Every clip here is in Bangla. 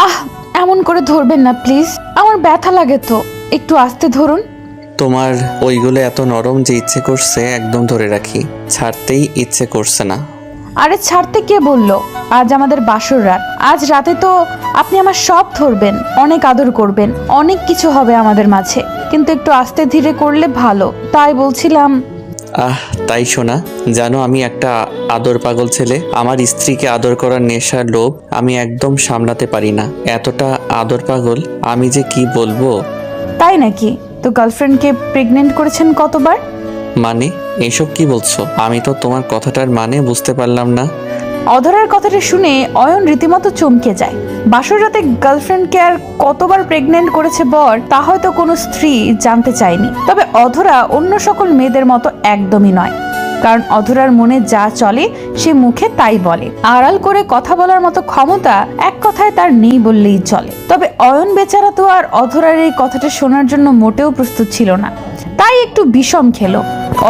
আহ, এমন করে ধরবেন না প্লিজ, আমার ব্যথা লাগে তো, একটু আস্তে ধরুন। তোমার ওইগুলো এত নরম যে ইচ্ছে করছে একদম ধরে রাখি, ছাড়তেই ইচ্ছে করছে না। আরে ছাড়তে কে বললো? আজ আমাদের বাসর রাত, আজ রাতে তো আপনি আমার সব ধরবেন, অনেক আদর করবেন, অনেক কিছু হবে আমাদের মাঝে, কিন্তু একটু আস্তে ধীরে করলে ভালো, তাই বলছিলাম। আহ, তাই শোনা, জানো আমি একটা আদর পাগল ছেলে। আমার স্ত্রীকে আদর করার নেশার লোভ আমি একদম সামলাতে পারি না। এতটা আদর পাগল আমি যে কি বলবো। তাই নাকি? তো গার্লফ্রেন্ডকে প্রেগনেন্ট করেছেন কতবার? মানে এসব কি বলছো? আমি তো তোমার কথাটার মানে বুঝতে পারলাম না। অধরার কথাটা শুনে অয়ন রীতিমতো চমকে যায়। বাসর রাতে গার্লফ্রেন্ডকে আর কতবার প্রেগনেন্ট করেছে বর, তা হয়তো কোনো স্ত্রী জানতে চায়নি। তবে অধরা অন্য সকল মেয়েদের মতো একদমই নয়, কারণ অধরার মনে যা চলে সে মুখে তাই বলে। আড়াল করে কথা বলার মতো ক্ষমতা এক কথায় তার নেই বললেই চলে। তবে অয়ন বেচারা তো আর অধরার এই কথাটা শোনার জন্য মোটেও প্রস্তুত ছিল না, তাই একটু বিষম খেলো।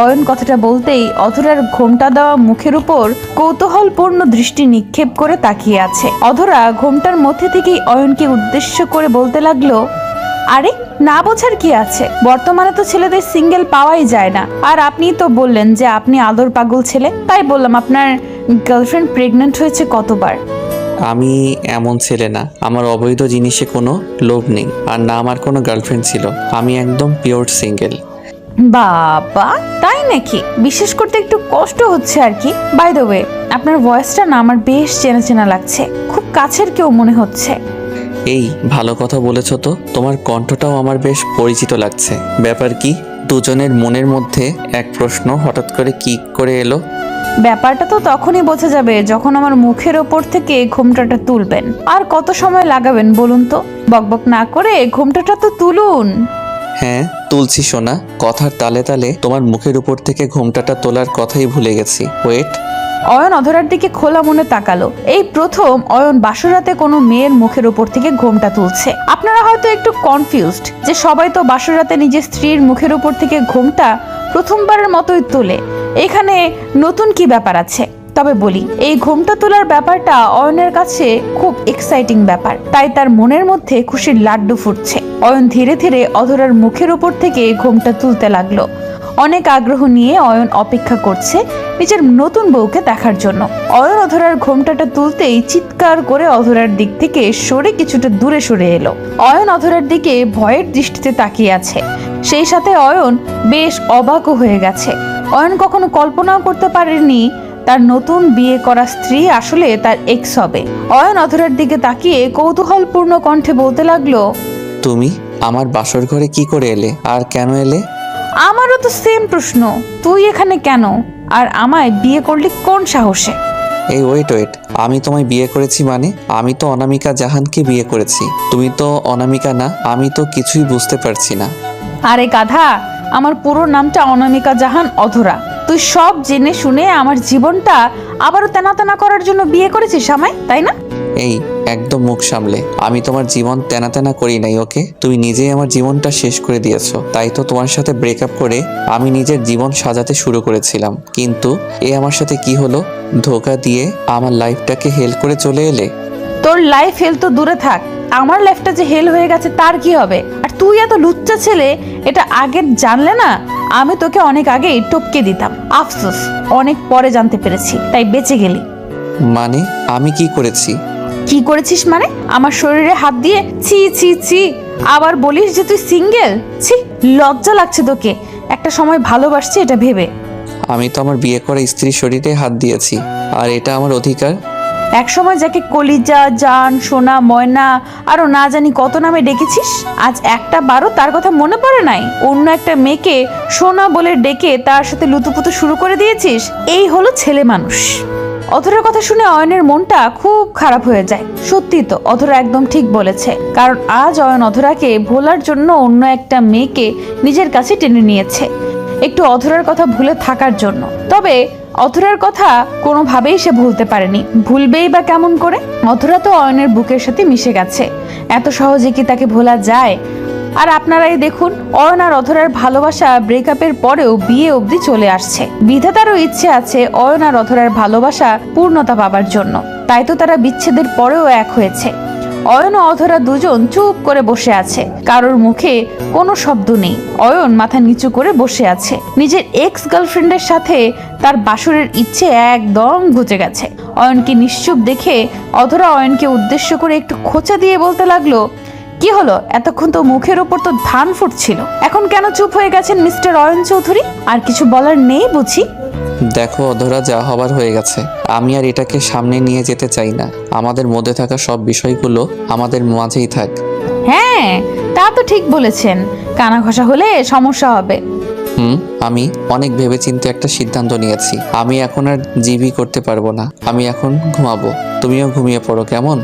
অয়ন কথাটা বলতেই অধরার ঘোমটা দেওয়া মুখের উপর কৌতূহলপূর্ণ দৃষ্টি নিক্ষেপ করে তাকিয়ে আছে। অধরা ঘোমটার মধ্যে থেকেই অয়নকে উদ্দেশ্য করে বলতে লাগলো, আরে না বোঝার কি আছে, বর্তমানে তো ছেলেদের সিঙ্গেল পাওয়াই যায় না। আর আপনি তো বললেন যে আপনি আদর পাগল ছেলে, তাই বললাম আপনার গার্লফ্রেন্ড প্রেগনেন্ট হয়েছে কতবার। আমি এমন ছেলে না, আমার অবৈধ জিনিসে কোনো লোভ নেই, আর না আমার কোনো গার্লফ্রেন্ড ছিল। আমি একদম পিওর সিঙ্গেল। বাবা, তাই নাকি? বিশেষ করতে একটু কষ্ট হচ্ছে আর কি। বাই দ্য ওয়ে, আপনার ভয়েসটা না আমার বেশ চেনা চেনা লাগছে, খুব কাছের কেউ মনে হচ্ছে। এই ভালো কথা বলেছ তো, তোমার কণ্ঠটাও আমার বেশ পরিচিত লাগছে। ব্যাপার কি? দুজনের মনের মধ্যে এক প্রশ্ন হঠাৎ করে কি করে এলো? ব্যাপারটা তো তখনই বোঝা যাবে যখন আমার মুখের ওপর থেকে ঘোমটাটা তুলবেন। আর কত সময় লাগাবেন বলুন তো? বকবক না করে ঘোমটাটা তো তুলুন। হ্যাঁ তুলছি সোনা, কথার তালে তালে তোমার মুখের উপর থেকে ঘোমটাটা তোলার কথাই ভুলে গেছি। ওয়েট। অয়ন অধরার দিকে খোলা মনে তাকালো। এই প্রথম অয়ন বাসরাতে কোনো মেয়ের মুখের উপর থেকে ঘোমটা তুলছে। আপনারা হয়তো একটু কনফিউজড যে সবাই তো বাসরাতে নিজের স্ত্রীর মুখের উপর থেকে ঘোমটা প্রথমবারের মতোই তোলে, এখানে নতুন কি ব্যাপার আছে? তবে বলি, এই ঘোমটা তোলার ব্যাপারটা অয়নের কাছে খুব এক্সাইটিং ব্যাপার, তাই তার মনের মধ্যে খুশির লাড্ডু ফুটছে। অয়ন ধীরে ধীরে অধরার মুখের উপর থেকে ঘোমটা তুলতে লাগলো। অনেক আগ্রহ নিয়ে অয়ন অপেক্ষা করছে নিজের নতুন বউকে দেখার জন্য। অয়ন অধরার ঘোমটাটা তুলতেই চিৎকার করে অধরার দিক থেকে সরে কিছুটা দূরে সরে এলো। অয়ন অধরার দিকে ভয়ের দৃষ্টিতে তাকিয়ে আছে, সেই সাথে অয়ন বেশ অবাকও হয়ে গেছে। অয়ন কখনো কল্পনাও করতে পারেনি তার নতুন বিয়ে করা স্ত্রী আসলে তার এক্স হবে। অয়ন অধরার দিকে তাকিয়ে কৌতূহলপূর্ণ কণ্ঠে বলতে লাগলো, তুমি আমার বাসর ঘরে কি করে এলে, আর কেন এলে? আমারও তো সেম প্রশ্ন, তুই এখানে কেন, আর আমায় বিয়ে করলি কোন সাহসে? এই ওয়েট ওয়েট, আমি তোমায় বিয়ে করেছি মানে? আমি তো অনামিকা জাহানকে বিয়ে করেছি, তুমি তো অনামিকা না। আমি তো কিছুই বুঝতে পারছি না। আরে গাধা, আমার পুরো নামটা অনামিকা জাহান অধরা। তুই সব জেনে শুনে আমার জীবনটা আবারও তেনা তেনা করার জন্য বিয়ে করেছিস আমায়, তাই না? এই একদম মুখ সামলে, আমি তোমার জীবন তেনা তেনা করি নাই। ওকে, তুমি নিজেই আমার জীবনটা শেষ করে দিয়েছো। তাই তো তোমার সাথে ব্রেকআপ করে আমি নিজের জীবন সাজাতে শুরু করেছিলাম, কিন্তু আমার সাথে কি হলো? ধোকা দিয়ে আমার লাইফটাকে হেল করে চলে এলে। তোর লাইফ হেল তো দূরে থাক, আমার লাইফটা যে হেল হয়ে গেছে তার কি হবে? আর তুই এত লুচ্চা ছেলে, এটা আগে জানলে না আমি তোকে অনেক আগেই টপকে দিতাম। আফসোস, অনেক পরে জানতে পেরেছি, তাই বেঁচে গেলি। মানে আমি কি করেছি? কি করেছিস মানে? আমার শরীরে হাত দিয়ে ছি ছি ছি, আবার বলিস যে তুই সিঙ্গেল? ছি, লজ্জা লাগছে তোকে একটা সময় ভালোবাসছি এটা ভেবে। আমি তো আমার বিয়ে করা স্ত্রীর শরীরে হাত দিয়েছি, আর এটা আমার অধিকার। এক সময় যাকে কলিজা, জান, সোনা, ময়না আরো না জানি কত নামে ডেকেছিস, আজ একটা বারও তার কথা মনে পড়ে নাই? অন্য একটা মেয়েকে সোনা বলে ডেকে তার সাথে লুতুপুতু শুরু করে দিয়েছিস। এই হলো ছেলে মানুষ। অধরার কথা শুনে অয়নের মনটা খুব খারাপ হয়ে যায়। সত্যি তো, অধরা একদম ঠিক বলেছে, কারণ আজ অয়ন অধরাকে ভোলার জন্য অন্য একটা মেয়েকে নিজের কাছে টেনে নিয়েছে, একটু অধরার কথা ভুলে থাকার জন্য। তবে অধরার কথা কোনোভাবেই সে ভুলতে পারেনি, ভুলবেই বা কেমন করে? অধরা তো অয়নের বুকের সাথে মিশে গেছে, এত সহজে কি তাকে ভোলা যায়? আর আপনারাই দেখুন, অয়ন আর অধরার ভালোবাসা ব্রেকআপের পরেও বিয়ে অবধি চলে আসছে। বিধাতারও ইচ্ছে আছে অয়ন আর অধরার ভালোবাসা পূর্ণতা পাবার জন্য, তাই তো তারা বিচ্ছেদের পরেও এক হয়েছে। অয়ন ও অধরা দুজন চুপ করে বসে আছে, কারোর মুখে কোনো শব্দ নেই। অয়ন মাথা নিচু করে বসে আছে। নিজের এক্স গার্লফ্রেন্ডের সাথে তার বাসরের ইচ্ছে একদম ঘুচে গেছে। অয়নকে নিশ্চুপ দেখে অধরা অয়নকে উদ্দেশ্য করে একটু খোঁচা দিয়ে বলতে লাগলো, কি হলো, এতক্ষণ তো মুখের উপর তো ধান ফুটছিল, এখন কেন চুপ হয়ে গেছেন মিস্টার অয়ন চৌধুরী? আর কিছু বলার নেই বুঝি? দেখো অধরা, যা হবার হয়ে গেছে। আমি আর এটাকে সামনে নিয়ে যেতে চাই না। আমাদের মধ্যে থাকা সব বিষয়গুলো আমাদের মাঝেই থাক। হ্যাঁ, তা তো ঠিক বলেছেন, কানা ঘষা হলে সমস্যা হবে। আমি অনেক ভেবেচিন্তে একটা সিদ্ধান্ত নিয়েছি। আমি এখন আর জিবি করতে পারবো না। আমি এখন ঘুমাবো। তুমিও ঘুমিয়ে পড়ো, কেমন?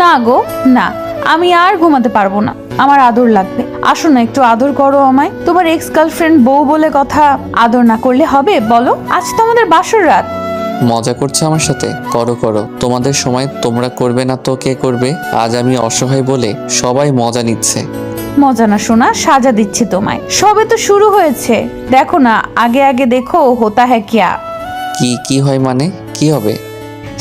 না গো, না, আমি আর ঘুমাতে পারবো না, আমার আদর লাগবে। আসো না, একটু আদর করো আমায়। তোমার এক্স গার্লফ্রেন্ড বউ বলে কথা, আদর না করলে হবে বলো? আজ তো আমাদের বাসর রাত। মজা করছো আমার সাথে? করো করো, তোমাদের সময় তোমরা করবে না তো কে করবে? আজ আমি অসহায় বলে সবাই মজা নিচ্ছে। মজা না শোনা, সাজা দিচ্ছি তোমায়। সবে তো শুরু হয়েছে, দেখো না, আগে আগে দেখো হোতা হ্যাঁ কিয়া। কি হয় মানে? কি হবে?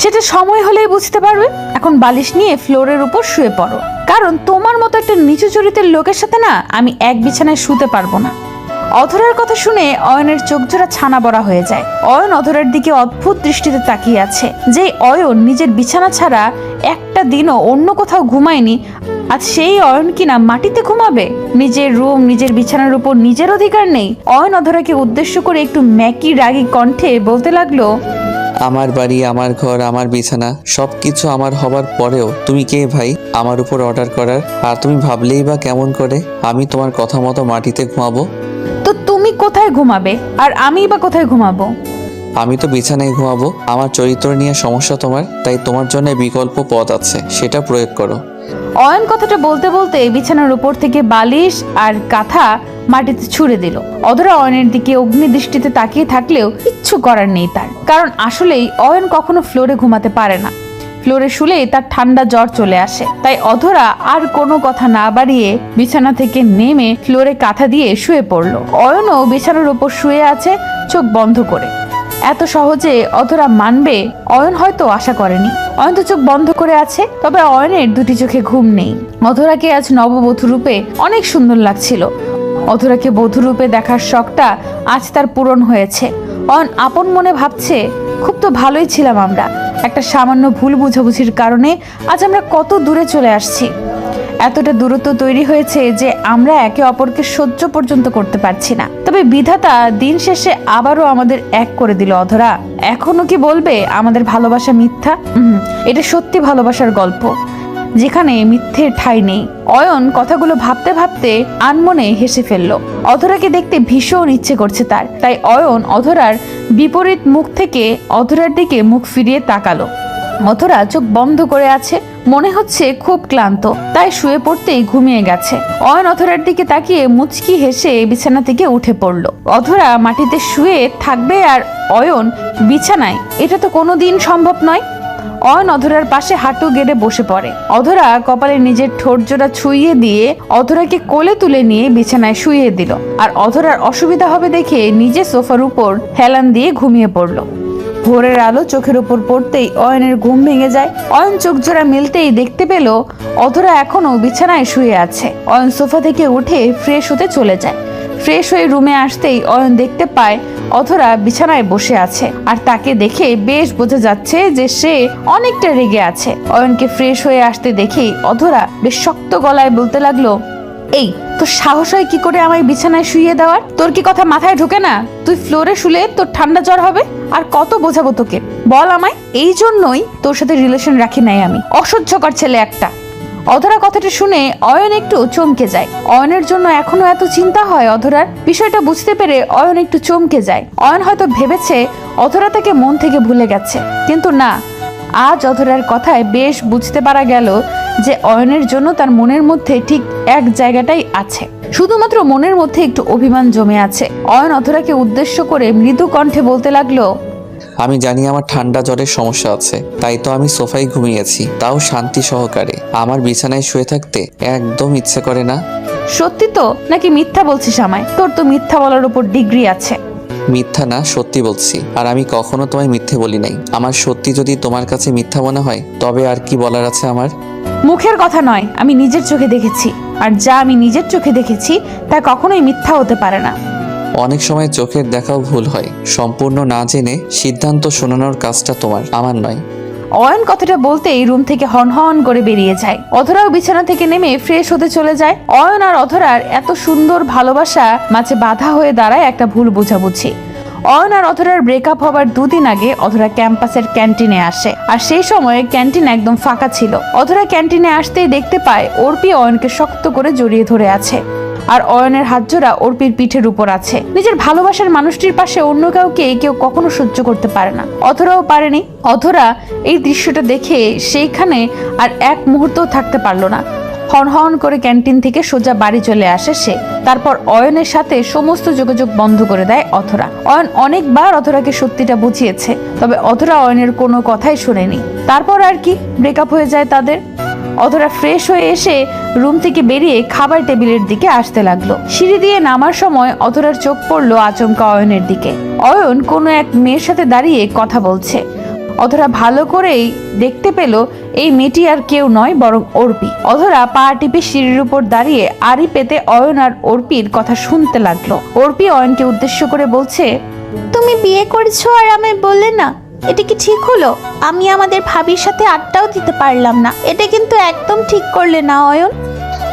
সেটা সময় হলেই বুঝতে পারবে। এখন বালিশ নিয়ে ফ্লোরের উপর শুয়ে পড়ো, কারণ তোমার মতো একটা নিচু চরিত্রের লোকের সাথে না আমি এক বিছানায় শুতে পারবো না। অধরার কথা শুনে অয়নের চোখ জোড়া ছানা বড়া হয়ে যায়। অয়ন অধরার দিকে অদ্ভুত দৃষ্টিতে তাকিয়ে আছে। যে অয়ন নিজের বিছানা ছাড়া একটা দিনও অন্য কোথাও ঘুমায়নি, আজ সেই অয়ন কিনা মাটিতে ঘুমাবে? নিজের রুম, নিজের বিছানার উপর নিজের অধিকার নেই? অয়ন অধরাকে উদ্দেশ্য করে একটু ম্যাকি রাগী কণ্ঠে বলতে লাগলো, আমার বাড়ি, আমার ঘর, আমার বিছানা, সবকিছু আমার হবার পরেও তুমি কে ভাই আমার উপর অর্ডার করার? আর তুমি ভাবলেই বা কেমন করে আমি তোমার কথা মতো মাটিতে ঘুমাবো? তো তুমি কোথায় ঘুমাবে আর আমি বা কোথায় ঘুমাবো? আমি তো বিছানায় ঘুমাবো। আমার চরিত্র নিয়ে সমস্যা তোমার, তাই তোমার জন্য বিকল্প পথ আছে, সেটা প্রয়োগ করো। অয়ন কথাটা বলতে বলতে বিছানার উপর থেকে বালিশ আর কাঁথা মাটিতে ছুঁড়ে দিল। অধরা অয়নের দিকে অগ্নি দৃষ্টিতে তাকিয়ে থাকলেও কিচ্ছু করার নেই তার, কারণ আসলেই অয়ন কখনো ফ্লোরে ঘুমাতে পারে না। ফ্লোরে শুলেই তার ঠান্ডা জ্বর চলে আসে। তাই অধরা আর কোনো কথা না বাড়িয়ে বিছানা থেকে নেমে ফ্লোরে কাঁথা দিয়ে শুয়ে পড়লো। অয়নও বিছানার উপর শুয়ে আছে, চোখ বন্ধ করে। এত সহজে অধরা মানবে অয়ন হয়তো আশা করেনি। অয়ন তো চোখ বন্ধ করে আছে, তবে অয়নের দুটি চোখে ঘুম নেই। অধরাকে আজ নববধূ রূপে অনেক সুন্দর লাগছিল। অধরাকে বধূ রূপে দেখার শখটা আজ তার পূরণ হয়েছে। অয়ন আপন মনে ভাবছে, খুব তো ভালোই ছিলাম আমরা। একটা সামান্য ভুল বুঝাবুঝির কারণে আজ আমরা কত দূরে চলে আসছি। এতটা দূরত্ব তৈরি হয়েছে যে আমরা একে অপরকে সহ্য পর্যন্ত করতে পারছি না। তবে বিধাতা দিন শেষে আবারও আমাদের এক করে দিল। অধরা এখনো কি বলবে আমাদের ভালোবাসা মিথ্যা? এটা সত্যি ভালোবাসার গল্প, যেখানে মিথ্যের ঠাঁই নেই। অয়ন কথাগুলো ভাবতে ভাবতে আনমনে হেসে ফেলল। অধরাকে দেখতে ভীষণ ইচ্ছে করছে তার, তাই অয়ন অধরার বিপরীত মুখ থেকে অধরার দিকে মুখ ফিরিয়ে তাকালো। অধরা চোখ বন্ধ করে আছে, মনে হচ্ছে খুব ক্লান্ত, তাই শুয়ে পড়তেই ঘুমিয়ে গেছে। অয়ন অধরার দিকে তাকিয়ে মুচকি হেসে বিছানা থেকে উঠে পড়ল। অধরা মাটিতে শুয়ে থাকবে আর অয়ন বিছানায়, এটা তো কোনোদিন সম্ভব নয়। অয়ন অধরার পাশে হাঁটু গেড়ে বসে পড়ে। অধরা কপালে নিজের ঠোঁট জোড়া ছুঁয়ে দিয়ে অধরাকে কোলে তুলে নিয়ে বিছানায় শুইয়ে দিল। আর অধরার অসুবিধা হবে দেখে নিজে সোফার উপর হেলান দিয়ে ঘুমিয়ে পড়ল। ভোরের আলো চোখের উপর পড়তেই অয়নের ঘুম ভেঙে যায়। অয়ন চোখ জোড়া মিলতেই দেখতে পেল অধরা এখনো বিছানায় শুয়ে আছে। অয়ন সোফা থেকে উঠে ফ্রেশ হতে চলে যায়। ফ্রেশ হয়ে রুমে আসতেই অয়ন দেখতে পায় অধরা বিছানায় বসে আছে, আর তাকে দেখে বেশ বোঝা যাচ্ছে যে সে অনেকটা রেগে আছে। অয়নকে ফ্রেশ হয়ে আসতে দেখেই অধরা বেশ শক্ত গলায় বলতে লাগলো, এই তোর সাহস হয় কি করে আমায় বিছানায় শুইয়ে দেওয়ার? তোর কি কথা মাথায় ঢোকে না? তুই ফ্লোরে শুলে তোর ঠান্ডা জ্বর হবে। আর কত বোঝাবো তোকে, বল আমায়। এই জন্যই তোর সাথে রিলেশন রাখি নাই আমি, অসহ্যকর ছেলে একটা। অধরা কথাটা শুনে অয়ন একটু চমকে যায়। অয়নের জন্য এখনো এত চিন্তা হয় অধরার? বিষয়টা বুঝতে পেরে অয়ন একটু চমকে যায়। অয়ন হয়তো ভেবেছে অধরা তাকে মন থেকে ভুলে গেছে, কিন্তু না, আজ অধরার কথায় বেশ বুঝতে পারা গেল যে অয়নের জন্য তার মনের মধ্যে ঠিক এক জায়গাটাই আছে, শুধুমাত্র মনের মধ্যে একটু অভিমান জমে আছে। অয়ন অধরাকে উদ্দেশ্য করে মৃদু কণ্ঠে বলতে লাগলো, আমি জানি আমার ঠান্ডা জ্বরের সমস্যা আছে, তাই তো আমি সোফায় ঘুমিয়েছি, তাও শান্তি সহকারে। আমার বিছানায় শুয়ে থাকতে একদম ইচ্ছে করে না। সত্যি তো নাকি মিথ্যা বলছিস আমায়? তোর তো মিথ্যা বলার উপর ডিগ্রি আছে। মিথ্যা না, সত্যি বলছি। আর আমি কখনো তোমায় মিথ্যে বলি নাই। আমার সত্যি যদি তোমার কাছে মিথ্যা মনে হয়, তবে আর কি বলার আছে আমার? মুখের কথা নয়, আমি নিজের চোখে দেখেছি। আর যা আমি নিজের চোখে দেখেছি তা কখনোই মিথ্যা হতে পারে না। অনেক সময় চোখের দেখাও ভুল হয়। সম্পূর্ণ না জেনে সিদ্ধান্ত শোনানোর কাজটা তোমার, আমার নয়। অয়ন কথাটা বলতেই রুম থেকে হন হন করে বেরিয়ে যায়। অধরাও বিছানা থেকে নেমে ফ্রেশ হতে চলে যায়। অয়ন আর অধরার এত সুন্দর ভালোবাসা মাঝে বাধা হয়ে দাঁড়ায় একটা ভুল বোঝাবুঝি। অয়ন আর অধরার ব্রেকআপ হবার 2 দিন আগে অধরা ক্যাম্পাসের ক্যান্টিনে আসে, আর সেই সময়ে ক্যান্টিন একদম ফাঁকা ছিল। অধরা ক্যান্টিনে আসতেই দেখতে পায় অর্পি অয়নকে শক্ত করে জড়িয়ে ধরে আছে, আর অয়নের হাত জোড়া অর্পির পিঠের উপর আছে। নিজের ভালোবাসার মানুষটির পাশে অন্য কাউকে কেউ কখনো সহ্য করতে পারে না, অধরাও পারেনি। অধরা এই দৃশ্যটা দেখে সেইখানে আর এক মুহূর্তও থাকতে পারলো না। হন হন করে ক্যান্টিন থেকে সোজা বাড়ি চলে আসে সে। তারপর অয়নের সাথে সমস্ত যোগাযোগ বন্ধ করে দেয় অধরা। অয়ন অনেকবার অধরাকে সত্যিটা বুঝিয়েছে, তবে অধরা অয়নের কোনো কথাই শোনেনি। তারপর আর কি, ব্রেকআপ হয়ে যায় তাদের। অধরা ফ্রেশ হয়ে এসে রুম থেকে বেরিয়ে খাবার টেবিলের দিকে আসতে লাগলো। সিঁড়ি দিয়ে নামার সময় অধরার চোখ পড়লো আচমকা অয়নের দিকে। অয়ন কোনো এক মেয়ের সাথে দাঁড়িয়ে কথা বলছে। অধরা ভালো করেই দেখতে পেল এই মেয়েটি আর কেউ নয়, বরং অর্পি। অধরা পা টিপে সিঁড়ির উপর দাঁড়িয়ে আড়ি পেতে অয়ন আর অর্পির কথা শুনতে লাগলো। অর্পি অয়নকে উদ্দেশ্য করে বলছে, তুমি বিয়ে করেছো আর আমায় বললে না, এটা কি ঠিক হলো? আমি আমাদের ভাবির সাথে আড্ডাও দিতে পারলাম না, এটা কিন্তু একদম ঠিক করলে না অয়ন।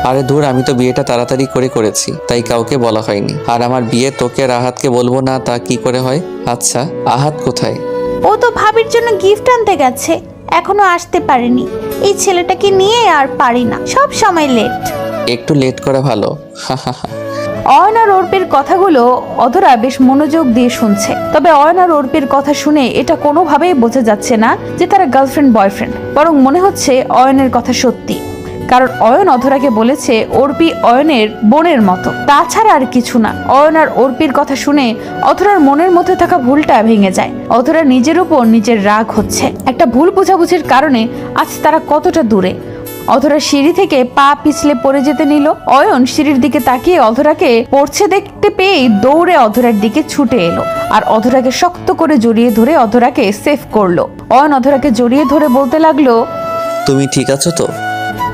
আরে দূর, আমি তো বিয়েটা তাড়াতাড়ি করেছি, তাই কাউকে বলা হয়নি। আর আমার বিয়ে তোকে আর আহাতকে বলবো না তা কি করে হয়? আচ্ছা, আহাত কোথায়? ও তো ভাবির জন্য গিফট আনতে গেছে, এখনো আসতে পারেনি। এই ছেলেটাকে নিয়ে আর পারি না, সব সময় লেট। একটু লেট করা ভালো। অয়ন আর অর্পির কথাগুলো অধরা বেশ মনোযোগ দিয়ে শুনছে। তবে অয়ন আর অর্পির কথা শুনে এটা কোনোভাবেই বোঝা যাচ্ছে না যে তারা গার্লফ্রেন্ড বয়ফ্রেন্ড, বরং মনে হচ্ছে অয়নের কথা সত্যি। কারণ অয়ন অধরাকে বলেছে অর্পি অয়নের বোনের মতো, তাছাড়া আর কিছু না। অয়ন আর অর্পির কথা শুনে অধরার মনের মধ্যে থাকা ভুলটা ভেঙে যায়। অধরা নিজের উপর নিজের রাগ হচ্ছে। একটা ভুল বোঝাবুঝির কারণে আজ তারা কতটা দূরে। অধরা সিঁড়ি থেকে পা পিছলে পড়ে যেতে নিল। অয়ন সিঁড়ির দিকে তাকিয়ে অধরাকে পড়ছে দেখতে পেয়েই দৌড়ে অধরার দিকে ছুটে এলো, আর অধরাকে শক্ত করে জড়িয়ে ধরে অধরাকে সেভ করলো। অয়ন অধরাকে জড়িয়ে ধরে বলতে লাগলো, তুমি ঠিক আছো তো?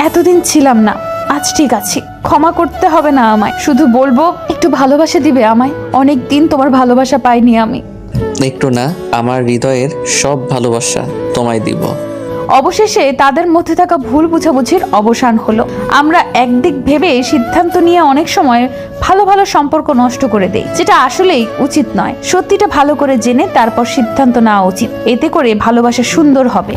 এতদিন ছিলাম না, আজ ঠিক আছি। ক্ষমা করতে হবে না আমায়, শুধু বলবো একটু ভালোবাসা দিবে আমায়। অনেক দিন তোমার ভালোবাসা পাইনি আমি। একটু না, আমার হৃদয়ের সব ভালোবাসা তোমায় দিব। অবশেষে তাদের মধ্যে থাকা ভুল বুঝাবুঝির অবসান হলো। আমরা একদিক ভেবে সিদ্ধান্ত নিয়ে অনেক সময় ভালো ভালো সম্পর্ক নষ্ট করে দেই, যেটা আসলেই উচিত নয়। সত্যিটা ভালো করে জেনে তারপর সিদ্ধান্ত নেওয়া উচিত, এতে করে ভালোবাসা সুন্দর হবে।